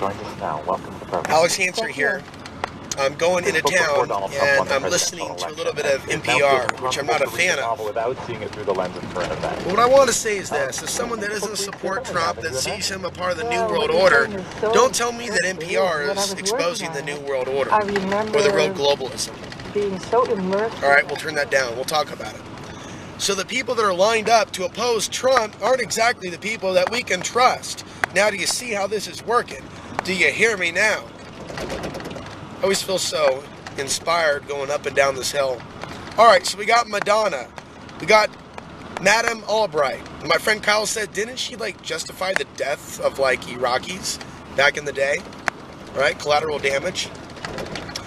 joined us now. Welcome to the program. Alex Hanser here. I'm going into town and I'm listening to a little bit of NPR, which I'm not a fan of. Without seeing it through the lens of current events. What I want to say is this: as someone that doesn't support Trump, that sees him a part of the New World Order, don't tell me that NPR is exposing the New World Order or the real globalism. Being so immersed. All right, we'll turn that down. We'll talk about it. So the people that are lined up to oppose Trump aren't exactly the people that we can trust. Now, do you see how this is working? Do you hear me now? I always feel so inspired going up and down this hill. All right, so we got Madonna. We got Madame Albright. My friend Kyle said, didn't she justify the death of Iraqis back in the day? All right, collateral damage.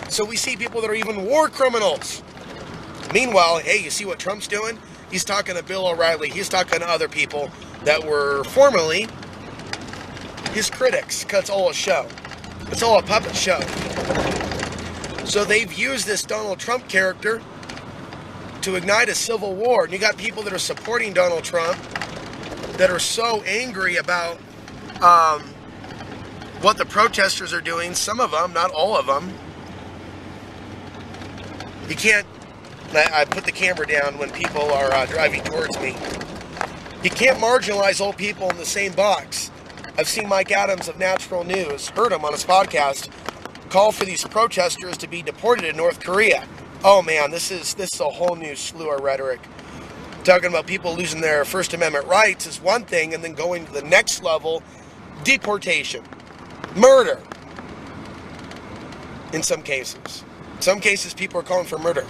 So we see people that are even war criminals. Meanwhile, hey, you see what Trump's doing? He's talking to Bill O'Reilly. He's talking to other people that were formerly his critics, because it's all a show. It's all a puppet show. So they've used this Donald Trump character to ignite a civil war. And you got people that are supporting Donald Trump that are so angry about what the protesters are doing. Some of them, not all of them. You can't, I put the camera down when people are driving towards me. You can't marginalize old people in the same box. I've seen Mike Adams of Natural News, heard him on his podcast, call for these protesters to be deported in North Korea. Oh man, this is a whole new slew of rhetoric. Talking about people losing their First Amendment rights is one thing, and then going to the next level, deportation, murder. In some cases. Some cases people are calling for murder.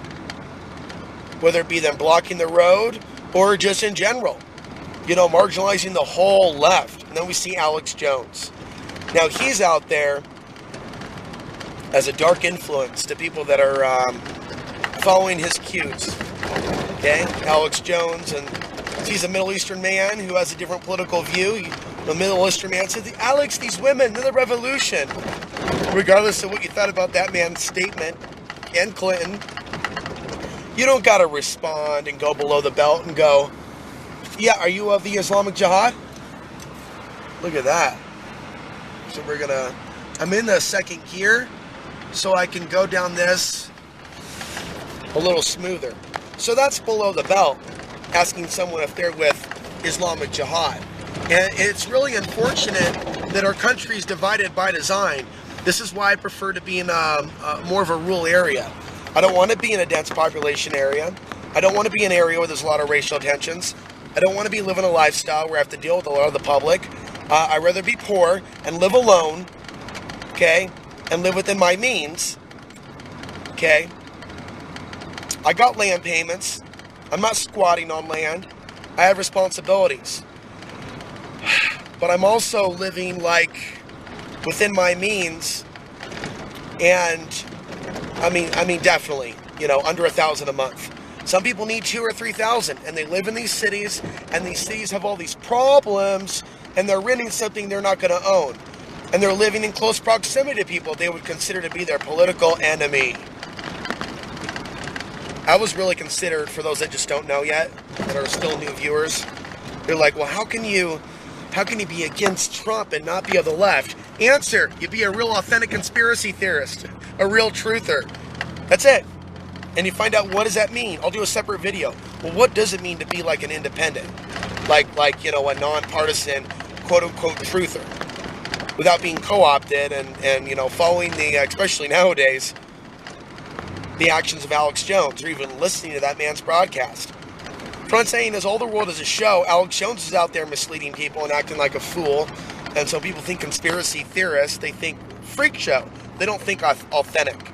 Whether it be them blocking the road or just in general. Marginalizing the whole left. And then we see Alex Jones. Now he's out there as a dark influence to people that are following his cues. Okay? Alex Jones, and he's a Middle Eastern man who has a different political view. The Middle Eastern man says, Alex, these women, they're the revolution. Regardless of what you thought about that man's statement and Clinton, you don't got to respond and go below the belt and go, yeah, are you of the Islamic Jihad? Look at that. So I'm in the second gear so I can go down this a little smoother. So that's below the belt, asking someone if they're with Islamic Jihad. And it's really unfortunate that our country is divided by design. This is why I prefer to be in more of a rural area. I don't want to be in a dense population area. I don't want to be in an area where there's a lot of racial tensions. I don't want to be living a lifestyle where I have to deal with a lot of the public. I'd rather be poor and live alone, okay, and live within my means, okay. I got land payments. I'm not squatting on land. I have responsibilities. But I'm also living within my means, and I mean definitely, under $1,000 a month. Some people need 2,000 or 3,000, and they live in these cities, and these cities have all these problems, and they're renting something they're not going to own, and they're living in close proximity to people they would consider to be their political enemy. I was really considered, for those that just don't know yet, that are still new viewers, they're like, well, how can you be against Trump and not be of the left? Answer, you be a real authentic conspiracy theorist, a real truther. That's it. And you find out, what does that mean? I'll do a separate video. Well, what does it mean to be an independent? A nonpartisan, quote-unquote, truther. Without being co-opted and following especially nowadays, the actions of Alex Jones, or even listening to that man's broadcast. What I'm saying is, all the world is a show. Alex Jones is out there misleading people and acting like a fool. And so people think conspiracy theorists, they think freak show. They don't think authentic.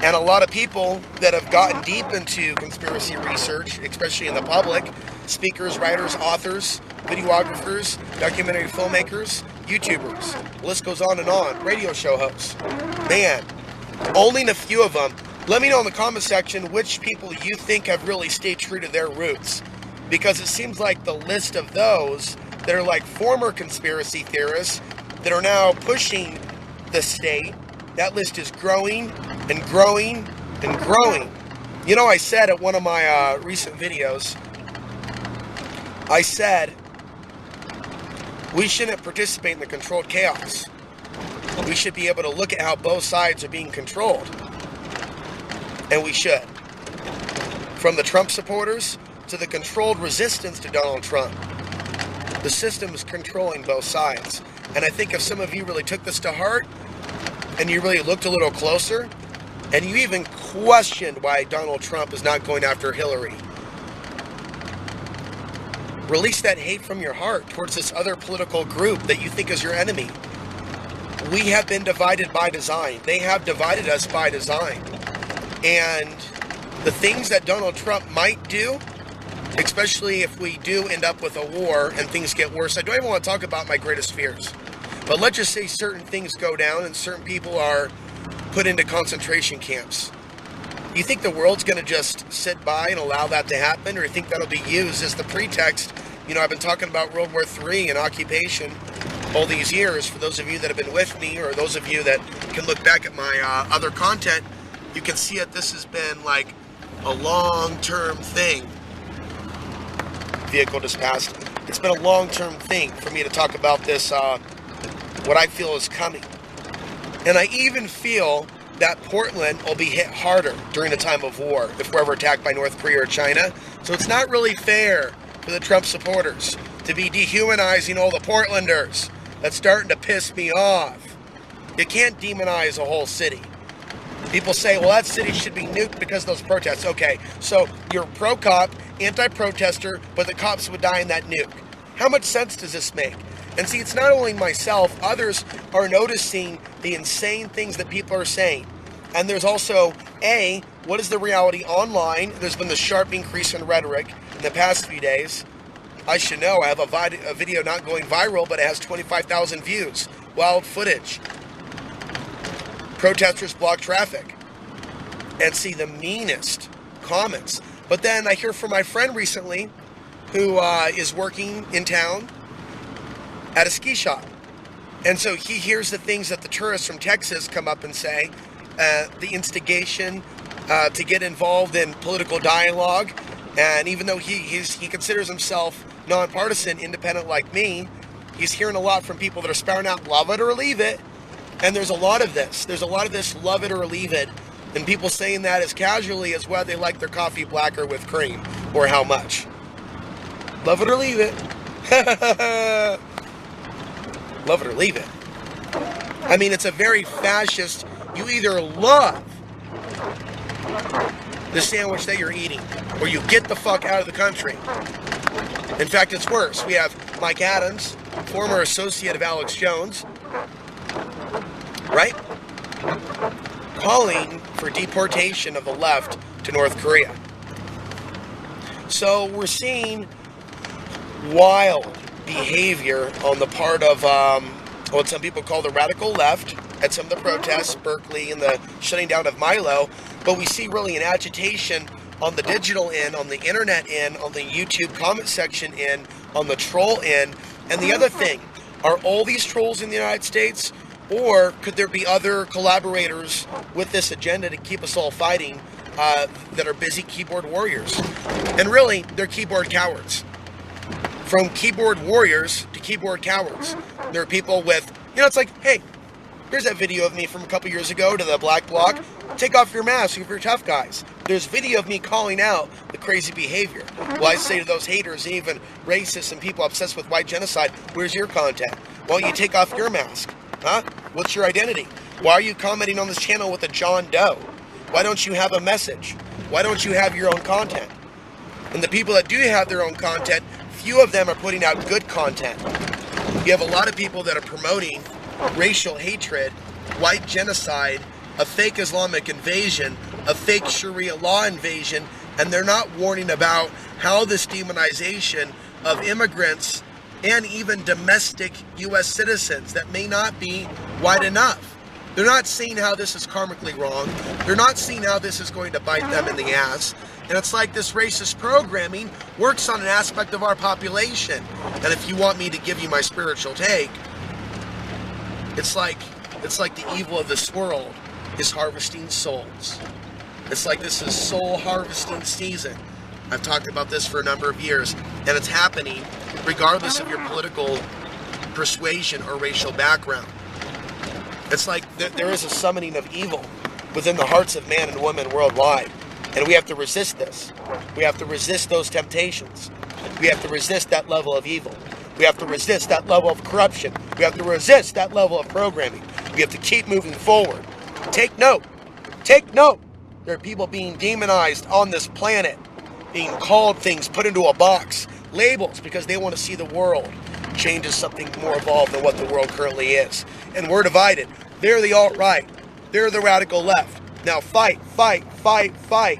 And a lot of people that have gotten deep into conspiracy research, especially in the public, speakers, writers, authors, videographers, documentary filmmakers, YouTubers, the list goes on and on, radio show hosts. Man, only a few of them. Let me know in the comment section which people you think have really stayed true to their roots. Because it seems like the list of those that are former conspiracy theorists that are now pushing the state, that list is growing and growing and growing. I said at one of my recent videos, I said we shouldn't participate in the controlled chaos. We should be able to look at how both sides are being controlled. And we should. From the Trump supporters to the controlled resistance to Donald Trump. The system is controlling both sides. And I think if some of you really took this to heart, and you really looked a little closer, and you even questioned why Donald Trump is not going after Hillary, release that hate from your heart towards this other political group that you think is your enemy. We have been divided by design. They have divided us by design. And the things that Donald Trump might do, especially if we do end up with a war and things get worse, I don't even want to talk about my greatest fears. But let's just say certain things go down and certain people are put into concentration camps. You think the world's going to just sit by and allow that to happen? Or you think that'll be used as the pretext? You know, I've been talking about World War III and occupation all these years. For those of you that have been with me, or those of you that can look back at my other content, you can see that this has been like a long-term thing. Vehicle just passed. It's been a long-term thing for me to talk about this, what I feel is coming. And I even feel that Portland will be hit harder during the time of war if we're ever attacked by North Korea or China. So it's not really fair for the Trump supporters to be dehumanizing all the Portlanders. That's starting to piss me off. You can't demonize a whole city. People say, well, that city should be nuked because of those protests. Okay, so you're pro-cop, anti-protester, but the cops would die in that nuke. How much sense does this make? And see, it's not only myself, others are noticing the insane things that people are saying. And there's also, what is the reality online? There's been the sharp increase in rhetoric in the past few days. I should know, I have a video not going viral, but it has 25,000 views. Wild footage. Protesters block traffic. And see the meanest comments. But then I hear from my friend recently, who is working in town at a ski shop. And so he hears the things that the tourists from Texas come up and say, the instigation to get involved in political dialogue. And even though he considers himself nonpartisan, independent like me, he's hearing a lot from people that are spouting out, love it or leave it. And there's a lot of this. There's a lot of this, love it or leave it. And people saying that as casually as whether they like their coffee black or with cream, or how much. Love it or leave it. Love it or leave it. I mean, it's a very fascist, you either love the sandwich that you're eating, or you get the fuck out of the country. In fact, it's worse. We have Mike Adams, former associate of Alex Jones, right? Calling for deportation of the left to North Korea. So we're seeing wild behavior on the part of what some people call the radical left at some of the protests, Berkeley and the shutting down of Milo. But we see really an agitation on the digital end, on the internet end, on the YouTube comment section end, on the troll end. And the other thing, are all these trolls in the United States? Or could there be other collaborators with this agenda to keep us all fighting that are busy keyboard warriors? And really, they're keyboard cowards. From keyboard warriors to keyboard cowards. There are people with, it's like, hey, here's that video of me from a couple years ago to the Black Bloc. Take off your mask if you're tough guys. There's video of me calling out the crazy behavior. Well, I say to those haters, even racists and people obsessed with white genocide, where's your content? Why don't you take off your mask? Huh? What's your identity? Why are you commenting on this channel with a John Doe? Why don't you have a message? Why don't you have your own content? And the people that do have their own content, few of them are putting out good content. You have a lot of people that are promoting racial hatred, white genocide, a fake Islamic invasion, a fake Sharia law invasion, and they're not warning about how this demonization of immigrants and even domestic U.S. citizens that may not be white enough. They're not seeing how this is karmically wrong. They're not seeing how this is going to bite them in the ass. And it's like this racist programming works on an aspect of our population. And if you want me to give you my spiritual take, it's like the evil of this world is harvesting souls. It's like this is soul harvesting season. I've talked about this for a number of years, and it's happening regardless of your political persuasion or racial background. It's like there is a summoning of evil within the hearts of man and woman worldwide. And we have to resist this. We have to resist those temptations. We have to resist that level of evil. We have to resist that level of corruption. We have to resist that level of programming. We have to keep moving forward. Take note. Take note. There are people being demonized on this planet, being called things, put into a box, labels, because they want to see the world change to something more evolved than what the world currently is. And we're divided. They're the alt-right. They're the radical left. Now fight, fight, fight, fight.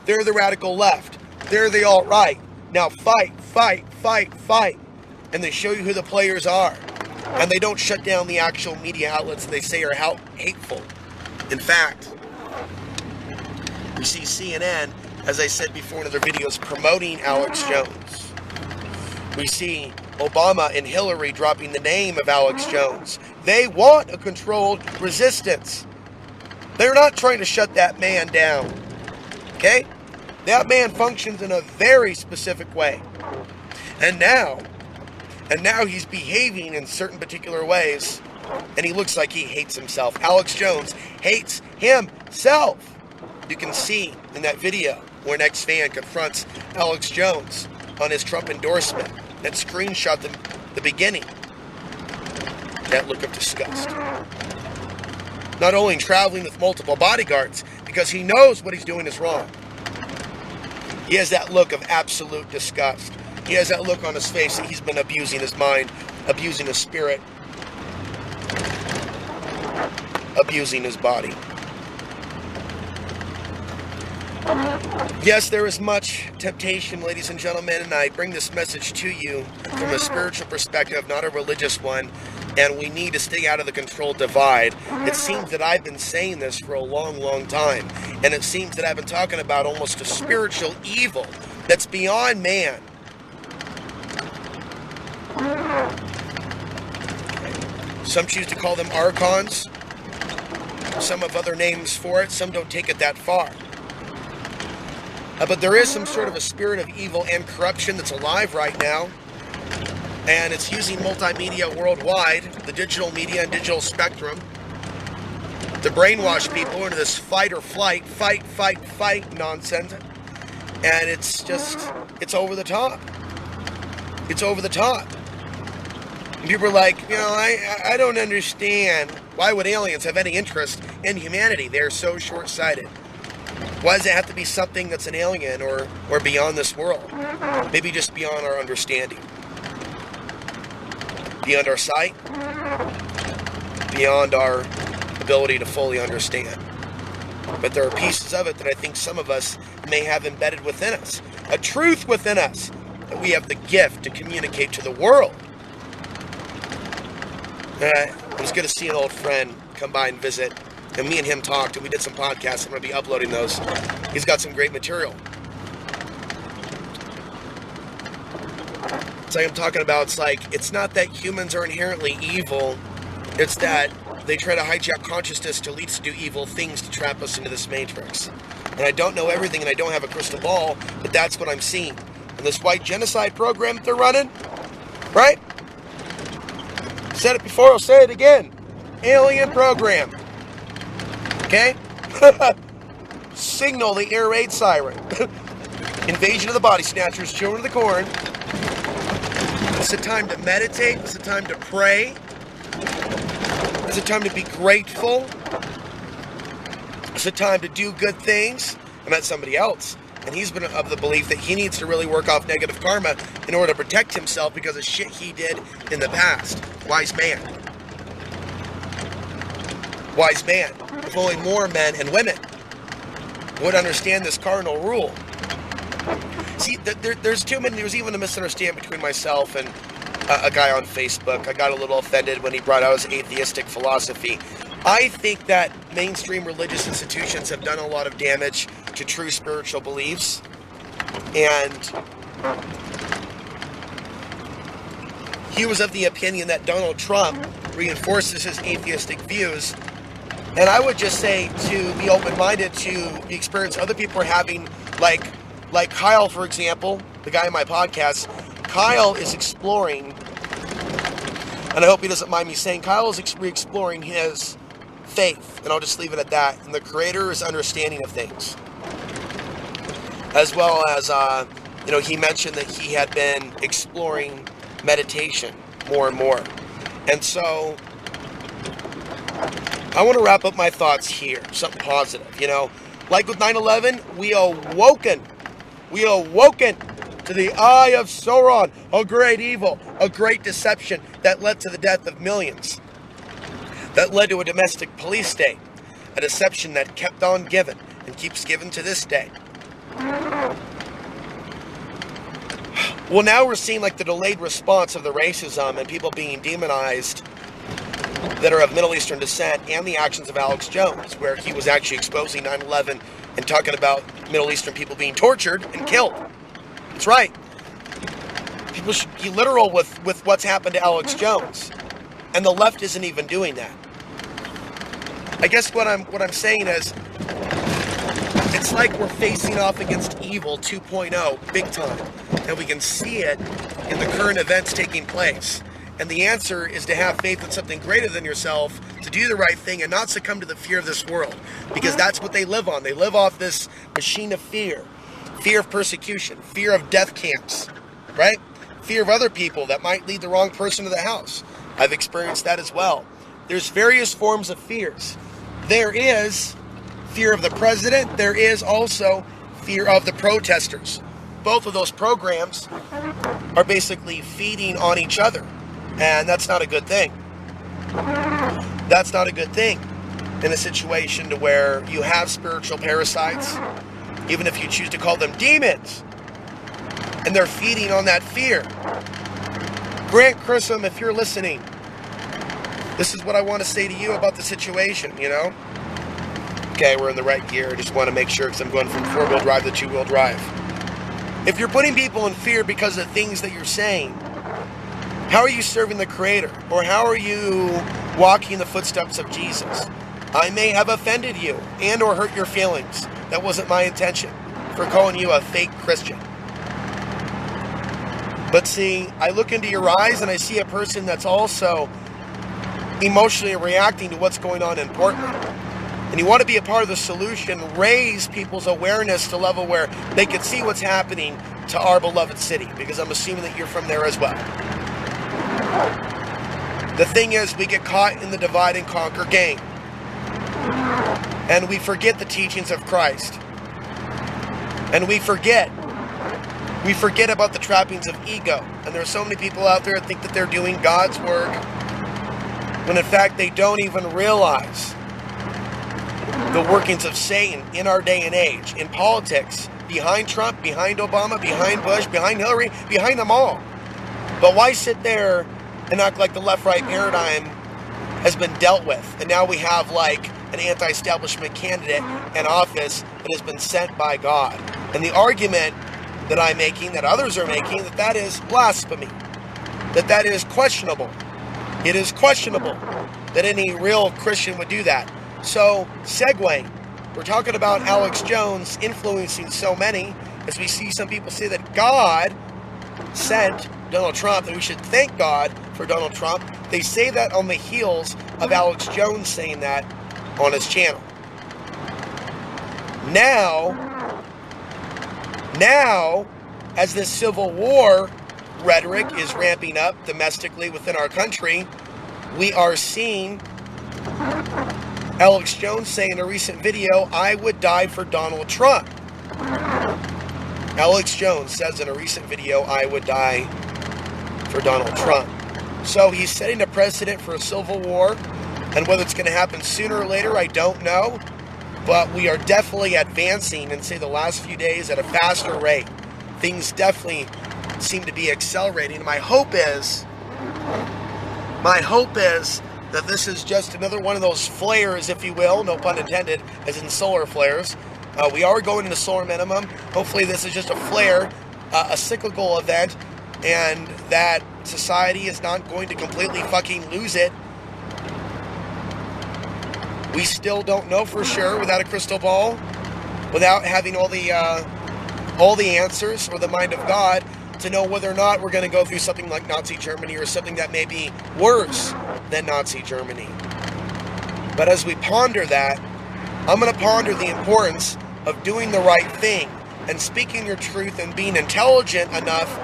They're the radical left. They're the alt-right. Now fight, fight, fight, fight. And they show you who the players are. And they don't shut down the actual media outlets that they say are hateful. In fact, we see CNN, as I said before in other videos, promoting Alex Jones. We see Obama and Hillary dropping the name of Alex Jones. They want a controlled resistance. They're not trying to shut that man down. Okay? That man functions in a very specific way. And now he's behaving in certain particular ways, and he looks like he hates himself. Alex Jones hates himself. You can see in that video where an ex-fan confronts Alex Jones on his Trump endorsement. That screenshot the beginning. That look of disgust. Not only traveling with multiple bodyguards, because he knows what he's doing is wrong. He has that look of absolute disgust. He has that look on his face that he's been abusing his mind, abusing his spirit, abusing his body. Yes, there is much temptation, ladies and gentlemen, and I bring this message to you from a spiritual perspective, not a religious one, and we need to stay out of the controlled divide. It seems that I've been saying this for a long, long time, and it seems that I've been talking about almost a spiritual evil that's beyond man. Some choose to call them archons. Some have other names for it. Some don't take it that far. But there is some sort of a spirit of evil and corruption that's alive right now. And it's using multimedia worldwide, the digital media and digital spectrum, to brainwash people into this fight or flight, fight nonsense. And it's over the top. It's over the top. And people are like, I don't understand. Why would aliens have any interest in humanity? They're so short-sighted. Why does it have to be something that's an alien or beyond this world? Maybe just beyond our understanding. Beyond our sight. Beyond our ability to fully understand. But there are pieces of it that I think some of us may have embedded within us. A truth within us that we have the gift to communicate to the world. It was good to see an old friend come by and visit. And me and him talked, and we did some podcasts. I'm going to be uploading those. He's got some great material. It's like I'm talking about, it's not that humans are inherently evil. It's that they try to hijack consciousness to lead us to do evil things to trap us into this matrix. And I don't know everything, and I don't have a crystal ball, but that's what I'm seeing. And this white genocide program that they're running, right? Said it before, I'll say it again. Alien program. Okay? Signal the air raid siren. Invasion of the body snatchers, children of the corn. It's a time to meditate. It's a time to pray. It's a time to be grateful. It's a time to do good things. I met somebody else, and he's been of the belief that he needs to really work off negative karma in order to protect himself because of shit he did in the past. Wise man. Wise man. If only more men and women would understand this cardinal rule. See, there's too many. There's even a misunderstanding between myself and a guy on Facebook. I got a little offended when he brought out his atheistic philosophy. I think that mainstream religious institutions have done a lot of damage to true spiritual beliefs. And he was of the opinion that Donald Trump reinforces his atheistic views. And I would just say to be open-minded to the experience other people are having, like Kyle, for example, the guy in my podcast. Kyle is exploring, and I hope he doesn't mind me saying, Kyle is exploring his faith, and I'll just leave it at that, in the Creator's understanding of things. As well as, he mentioned that he had been exploring meditation more and more. And so, I want to wrap up my thoughts here, something positive, Like with 9/11, we awoken to the eye of Sauron, a great evil, a great deception that led to the death of millions, that led to a domestic police state, a deception that kept on giving and keeps giving to this day. Well, now we're seeing like the delayed response of the racism and people being demonized that are of Middle Eastern descent, and the actions of Alex Jones, where he was actually exposing 9/11 and talking about Middle Eastern people being tortured and killed. That's right. People should be literal with what's happened to Alex Jones. And the left isn't even doing that. I guess what I'm saying is, it's like we're facing off against evil 2.0 big time. And we can see it in the current events taking place. And the answer is to have faith in something greater than yourself, to do the right thing and not succumb to the fear of this world. Because that's what they live on. They live off this machine of fear. Fear of persecution. Fear of death camps. Right? Fear of other people that might lead the wrong person to the house. I've experienced that as well. There's various forms of fears. There is fear of the president. There is also fear of the protesters. Both of those programs are basically feeding on each other. And that's not a good thing. That's not a good thing in a situation to where you have spiritual parasites, even if you choose to call them demons, and they're feeding on that fear. Grant Chisholm, if you're listening, this is what I want to say to you about the situation, Okay, we're in the right gear. I just want to make sure, because I'm going from 4-wheel drive to 2-wheel drive. If you're putting people in fear because of things that you're saying, how are you serving the Creator? Or how are you walking in the footsteps of Jesus? I may have offended you and or hurt your feelings. That wasn't my intention for calling you a fake Christian. But see, I look into your eyes and I see a person that's also emotionally reacting to what's going on in Portland. And you want to be a part of the solution, raise people's awareness to a level where they can see what's happening to our beloved city, because I'm assuming that you're from there as well. The thing is, we get caught in the divide and conquer game. And we forget the teachings of Christ. And we forget about the trappings of ego. And there are so many people out there that think that they're doing God's work, when in fact they don't even realize the workings of Satan in our day and age, in politics, behind Trump, behind Obama, behind Bush, behind Hillary, behind them all. But why sit there and act like the left-right paradigm has been dealt with, and now we have like an anti-establishment candidate in office that has been sent by God? And the argument that I'm making, that others are making, that is blasphemy, that is questionable. It is questionable that any real Christian would do that. So, segue, we're talking about Alex Jones influencing so many, as we see some people say that God sent Donald Trump, and we should thank God for Donald Trump. They say that on the heels of Alex Jones saying that on his channel. Now, as this civil war rhetoric is ramping up domestically within our country, we are seeing Alex Jones say in a recent video, "I would die for Donald Trump." Alex Jones says in a recent video, "I would die for Donald Trump." So he's setting a precedent for a civil war, and whether it's going to happen sooner or later, I don't know. But we are definitely advancing in, say, the last few days at a faster rate. Things definitely seem to be accelerating. My hope is that this is just another one of those flares, if you will, no pun intended, as in solar flares. We are going into solar minimum. Hopefully this is just a flare, a cyclical event, and that society is not going to completely fucking lose it. We still don't know for sure, without a crystal ball, without having all the answers or the mind of God, to know whether or not we're going to go through something like Nazi Germany or something that may be worse than Nazi Germany. But as we ponder that, I'm going to ponder the importance of doing the right thing and speaking your truth and being intelligent enough,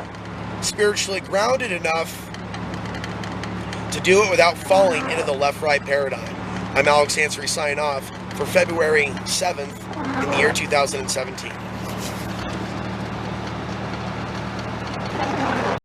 spiritually grounded enough to do it without falling into the left-right paradigm. I'm Alex Ansary, signing off for February 7th in the year 2017.